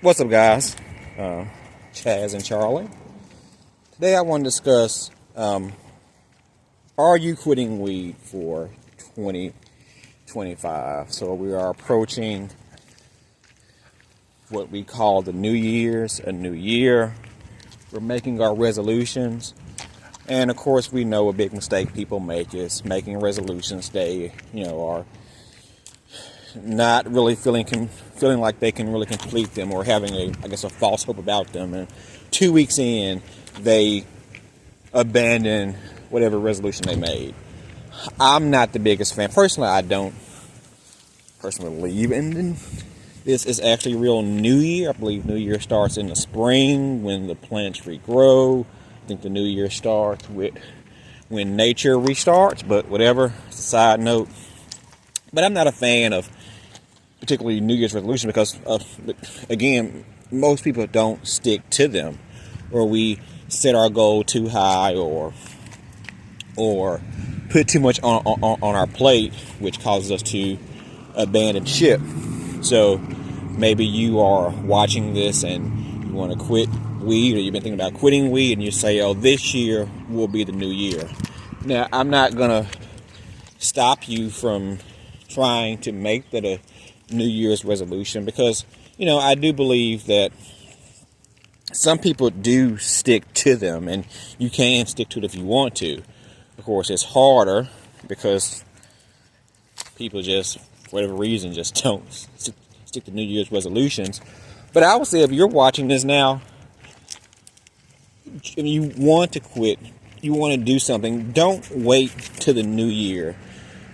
What's up, guys? Chaz and Charlie. Today I want to discuss, are you quitting weed for 2025? So we are approaching what we call the New Year's, a new year. We're making our resolutions. And of course, we know a big mistake people make is making resolutions they, are not really feeling like they can really complete them, or having a false hope about them. And 2 weeks in, they abandon whatever resolution they made. I'm not the biggest fan. Personally, I don't personally believe in this is actually a real New Year. I believe New Year starts in the spring when the plants regrow. I think the New Year starts with when nature restarts, but whatever. It's a side note. But I'm not a fan of particularly New Year's resolution because, again, most people don't stick to them, or we set our goal too high, or put too much on our plate, which causes us to abandon ship. So maybe you are watching this and you want to quit weed, or you've been thinking about quitting weed, and you say, "Oh, this year will be the new year." Now, I'm not gonna stop you from trying to make that a New Year's resolution, because I do believe that some people do stick to them, and you can stick to it if you want to. Of course, it's harder because people just, for whatever reason, just don't stick to New Year's resolutions. But I would say, if you're watching this now and you want to quit, you want to do something, don't wait till the new year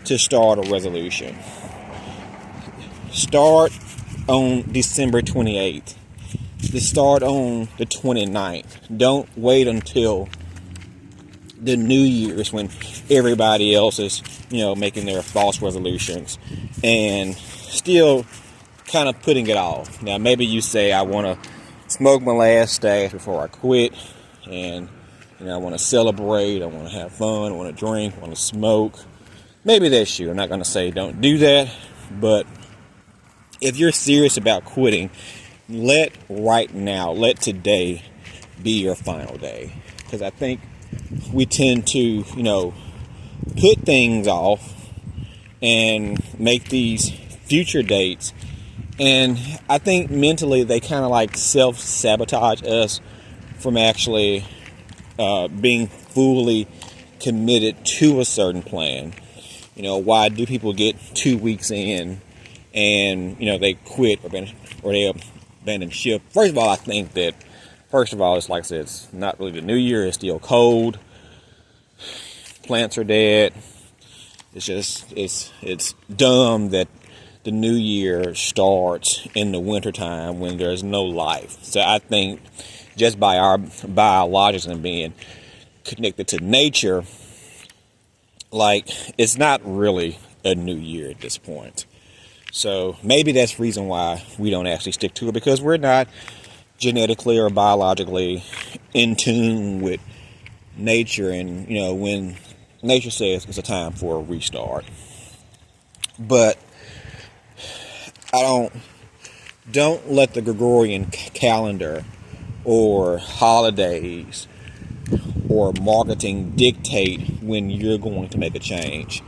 to start a resolution. Start on December 28th. Start on the 29th. Don't wait until the New Year's when everybody else is, making their false resolutions and still kind of putting it off. Now, maybe you say, I want to smoke my last stash before I quit, and I want to celebrate, I want to have fun, I want to drink, I want to smoke. Maybe that's you. I'm not going to say don't do that, but if you're serious about quitting, let today be your final day. Because I think we tend to, put things off and make these future dates. And I think mentally they kind of like self-sabotage us from actually being fully committed to a certain plan. Why do people get 2 weeks in and they quit or they abandon ship? First of all, I think that it's like I said, it's not really the new year. It's still cold. Plants are dead. It's just it's dumb that the new year starts in the wintertime when there's no life. So I think just by our biologics and being connected to nature, like, it's not really a new year at this point. So maybe that's the reason why we don't actually stick to it, because we're not genetically or biologically in tune with nature, and when nature says it's a time for a restart. But don't let the Gregorian calendar or holidays or marketing dictate when you're going to make a change.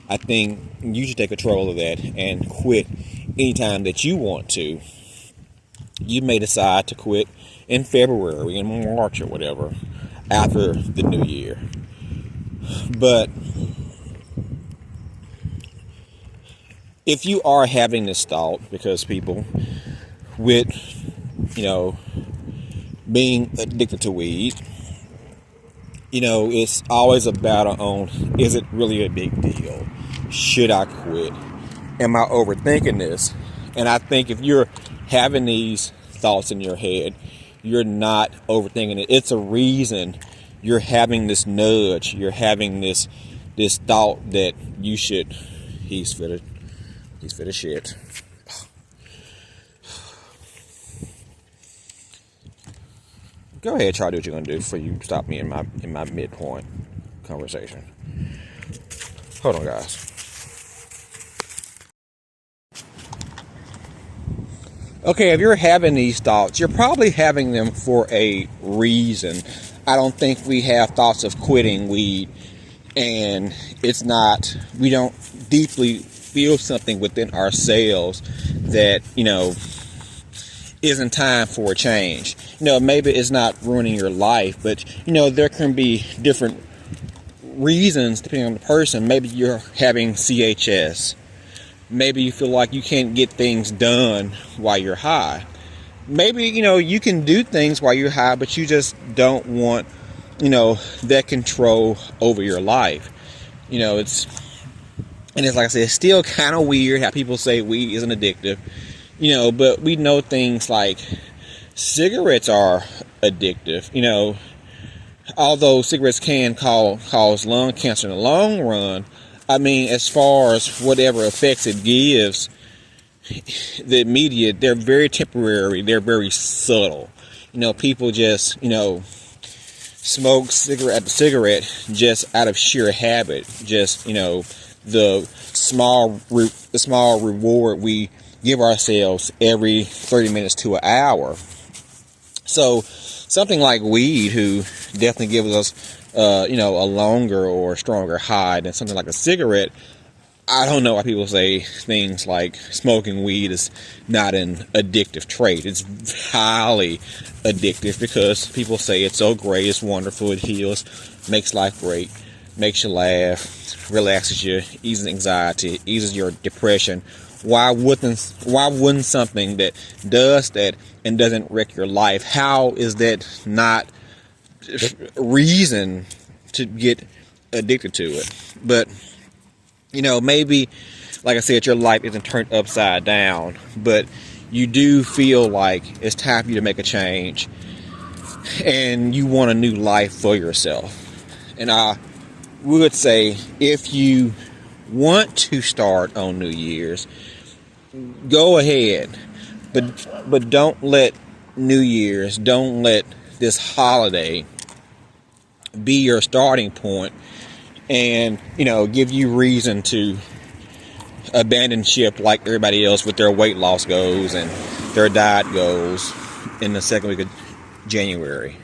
I think you should take control of that and quit anytime that you want to. You may decide to quit in February, in March, or whatever, after the new year. But if you are having this thought, because people with, being addicted to weed, it's always a battle on, is it really a big deal? Should I quit? Am I overthinking this? And I think if you're having these thoughts in your head, you're not overthinking it. It's a reason you're having this nudge. You're having this thought that you should. He's fit of shit. Go ahead, try to do what you're gonna do before you stop me in my midpoint conversation. Hold on, guys. Okay, if you're having these thoughts, you're probably having them for a reason. I don't think we have thoughts of quitting weed and we don't deeply feel something within ourselves that, isn't time for a change. Maybe it's not ruining your life, but, there can be different reasons depending on the person. Maybe you're having CHS. Maybe you feel like you can't get things done while you're high. Maybe, you can do things while you're high, but you just don't want, that control over your life. It's like I said, it's still kind of weird how people say weed isn't addictive, but we know things like cigarettes are addictive, although cigarettes can cause lung cancer in the long run. I mean, as far as whatever effects it gives, the immediate, they're very temporary, they're very subtle. People just, smoke cigarette after cigarette just out of sheer habit. Just, the small reward we give ourselves every 30 minutes to an hour. So something like weed, who definitely gives us, a longer or stronger high than something like a cigarette. I don't know why people say things like smoking weed is not an addictive trait. It's highly addictive because people say it's so great, it's wonderful, it heals, makes life great, makes you laugh, relaxes you, eases anxiety, eases your depression. Why wouldn't something that does that and doesn't wreck your life, how is that not reason to get addicted to it? But maybe, like I said, your life isn't turned upside down, but you do feel like it's time for you to make a change and you want a new life for yourself. And I would say, if you want to start on New Year's, go ahead, but don't let don't let this holiday be your starting point and give you reason to abandon ship like everybody else with their weight loss goals and their diet goals in the second week of January.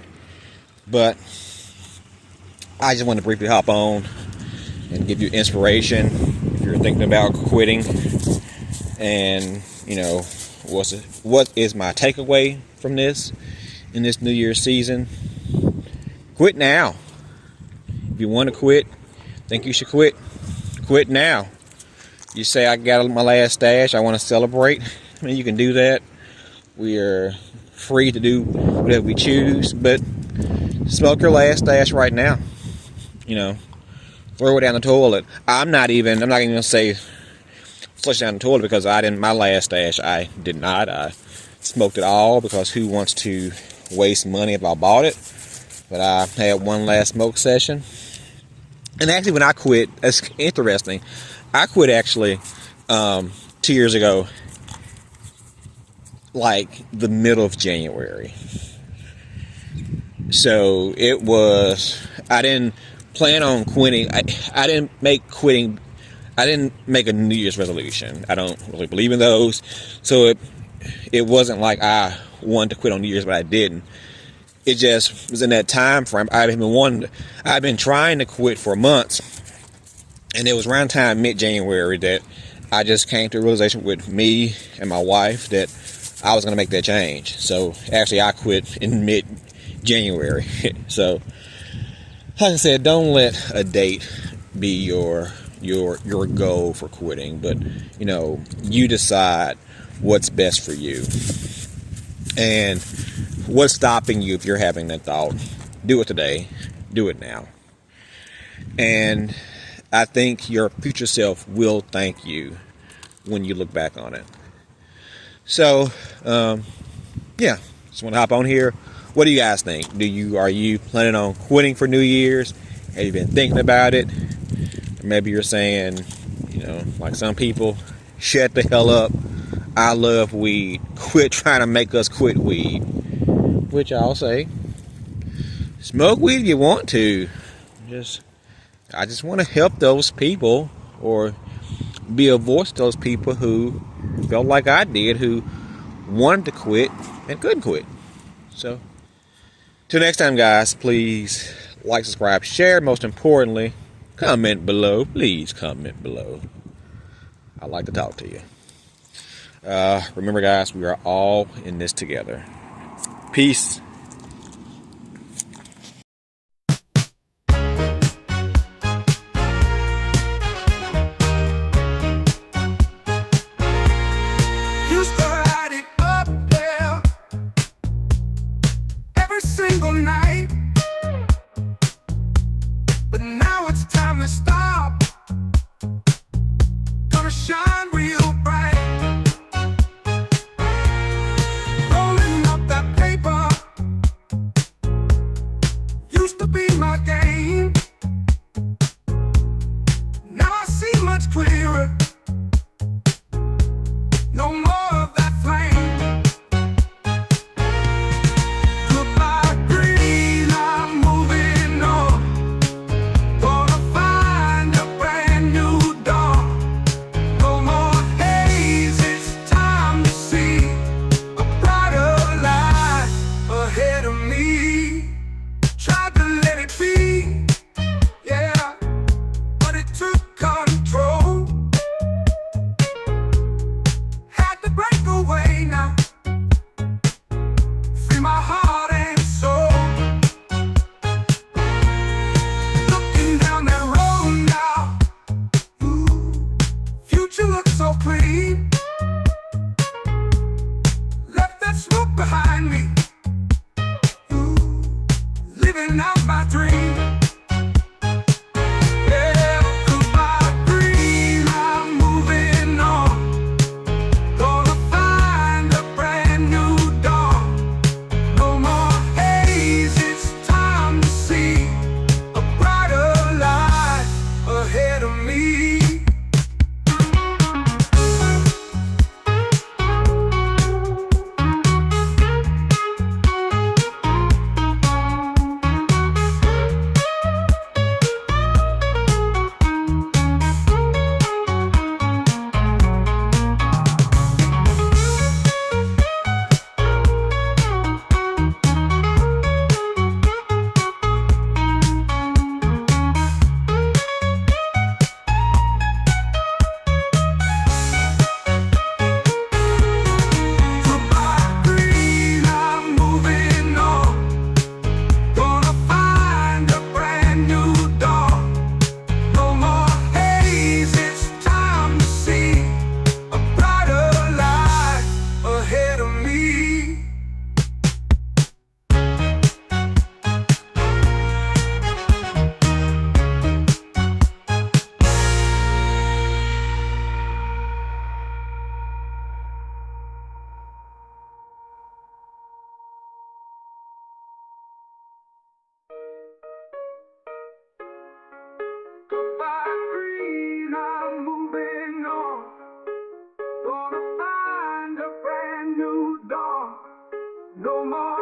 But I just want to briefly hop on and give you inspiration if you're thinking about quitting. And what is my takeaway from this in this New Year's season? Quit now. If you want to quit, think you should quit now. You say, I got my last stash, I want to celebrate. I mean, you can do that. We are free to do whatever we choose, but smoke your last stash right now. Throw it down the toilet. I'm not even going to say flush it down the toilet, because my last stash, I did not. I smoked it all, because who wants to waste money if I bought it? But I had one last smoke session. And actually, when I quit, that's interesting. I quit actually 2 years ago, like the middle of January. So it was, I didn't plan on quitting. I didn't make a New Year's resolution. I don't really believe in those. So it wasn't like I wanted to quit on New Year's, but I didn't. It just was in that time frame. I've been trying to quit for months, and it was around time mid-January that I just came to a realization with me and my wife that I was going to make that change. So actually, I quit in mid-January. So, like I said, don't let a date be your goal for quitting, but you decide what's best for you. And what's stopping you if you're having that thought? Do it today. Do it now. And I think your future self will thank you when you look back on it. So, just want to hop on here. What do you guys think? Are you planning on quitting for New Year's? Have you been thinking about it? Or maybe you're saying, like some people, shut the hell up. I love weed. Quit trying to make us quit weed. Which I'll say, smoke weed if you want to. I just want to help those people, or be a voice to those people who felt like I did, who wanted to quit and couldn't quit. So, till next time, guys, please like, subscribe, share. Most importantly, comment below. Please comment below. I'd like to talk to you. Remember, guys, we are all in this together. Peace. Used to ride it up there every single night, but now it's time to stop. Gonna shine real bright, rolling up that paper. Used to be my game, now I see much clearer. No more of that flame. Goodbye green, I'm moving on. Gonna find a brand new dawn. No more haze, it's time to see a brighter light ahead of me. Tried to let it be, yeah, but it took control. Had to break away now, free my heart and soul. Looking down that road now, ooh, future looks so clean. Left that smoke behind me, ooh, living out my dream. Yeah, goodbye green, I'm moving on. Gonna find a brand new dawn. No more haze, it's time to see a brighter light ahead of me. Goodbye green, I'm moving on. Gonna find a brand new dawn. No more haze, it's time to see a brighter light ahead of me. Goodbye green, I'm moving on. Gonna find a brand new dawn. No more